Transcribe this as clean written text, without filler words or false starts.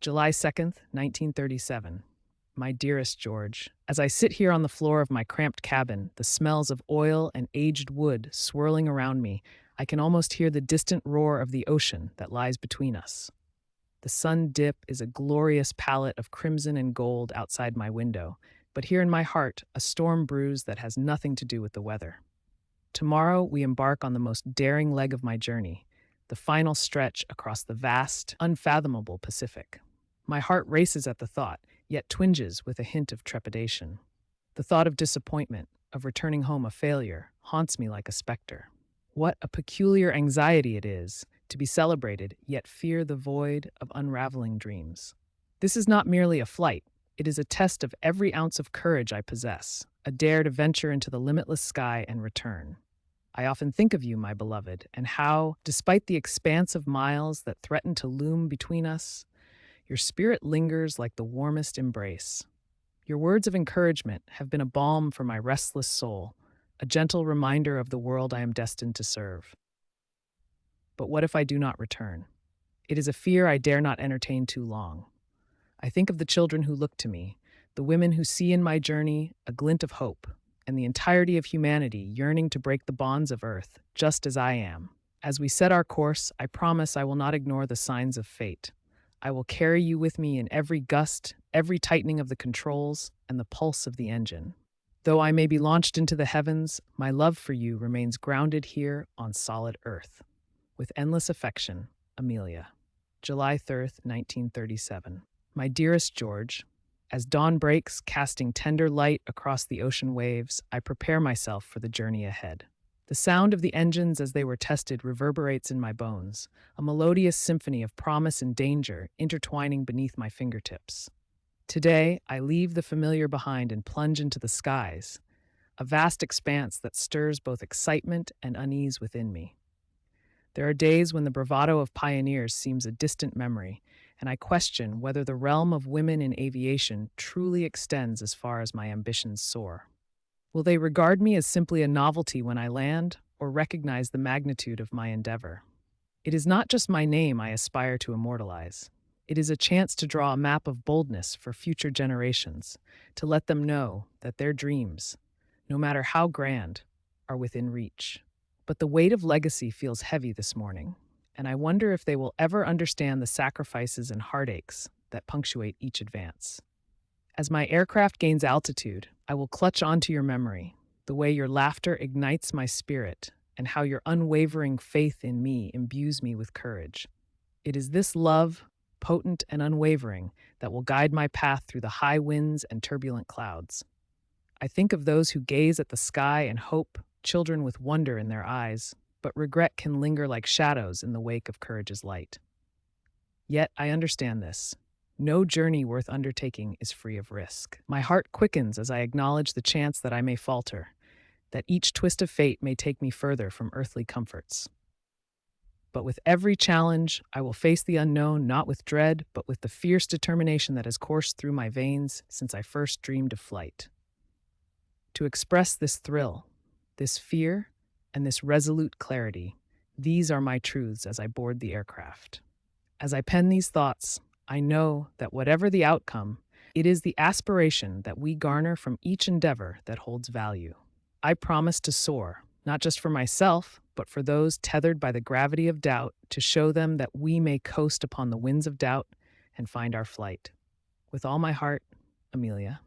July 2nd, 1937. My dearest George, as I sit here on the floor of my cramped cabin, the smells of oil and aged wood swirling around me, I can almost hear the distant roar of the ocean that lies between us. The sun dip is a glorious palette of crimson and gold outside my window, but here in my heart, a storm brews that has nothing to do with the weather. Tomorrow, we embark on the most daring leg of my journey, the final stretch across the vast, unfathomable Pacific. My heart races at the thought, yet twinges with a hint of trepidation. The thought of disappointment, of returning home a failure, haunts me like a specter. What a peculiar anxiety it is to be celebrated, yet fear the void of unraveling dreams. This is not merely a flight, it is a test of every ounce of courage I possess, a dare to venture into the limitless sky and return. I often think of you, my beloved, and how, despite the expanse of miles that threaten to loom between us, your spirit lingers like the warmest embrace. Your words of encouragement have been a balm for my restless soul, a gentle reminder of the world I am destined to serve. But what if I do not return? It is a fear I dare not entertain too long. I think of the children who look to me, the women who see in my journey a glint of hope, and the entirety of humanity yearning to break the bonds of earth, just as I am. As we set our course, I promise I will not ignore the signs of fate. I will carry you with me in every gust, every tightening of the controls, and the pulse of the engine. Though I may be launched into the heavens, my love for you remains grounded here on solid earth. With endless affection, Amelia. July 3rd, 1937. My dearest George, as dawn breaks, casting tender light across the ocean waves, I prepare myself for the journey ahead. The sound of the engines as they were tested reverberates in my bones, a melodious symphony of promise and danger intertwining beneath my fingertips. Today, I leave the familiar behind and plunge into the skies, a vast expanse that stirs both excitement and unease within me. There are days when the bravado of pioneers seems a distant memory, and I question whether the realm of women in aviation truly extends as far as my ambitions soar. Will they regard me as simply a novelty when I land, or recognize the magnitude of my endeavor? It is not just my name I aspire to immortalize. It is a chance to draw a map of boldness for future generations, to let them know that their dreams, no matter how grand, are within reach. But the weight of legacy feels heavy this morning, and I wonder if they will ever understand the sacrifices and heartaches that punctuate each advance. As my aircraft gains altitude, I will clutch onto your memory, the way your laughter ignites my spirit, and how your unwavering faith in me imbues me with courage. It is this love, potent and unwavering, that will guide my path through the high winds and turbulent clouds. I think of those who gaze at the sky and hope, children with wonder in their eyes, but regret can linger like shadows in the wake of courage's light. Yet I understand this. No journey worth undertaking is free of risk. My heart quickens as I acknowledge the chance that I may falter, that each twist of fate may take me further from earthly comforts. But with every challenge, I will face the unknown not with dread, but with the fierce determination that has coursed through my veins since I first dreamed of flight. To express this thrill, this fear, and this resolute clarity, these are my truths as I board the aircraft. As I pen these thoughts, I know that whatever the outcome, it is the aspiration that we garner from each endeavor that holds value. I promise to soar, not just for myself, but for those tethered by the gravity of doubt, to show them that we may coast upon the winds of doubt and find our flight. With all my heart, Amelia.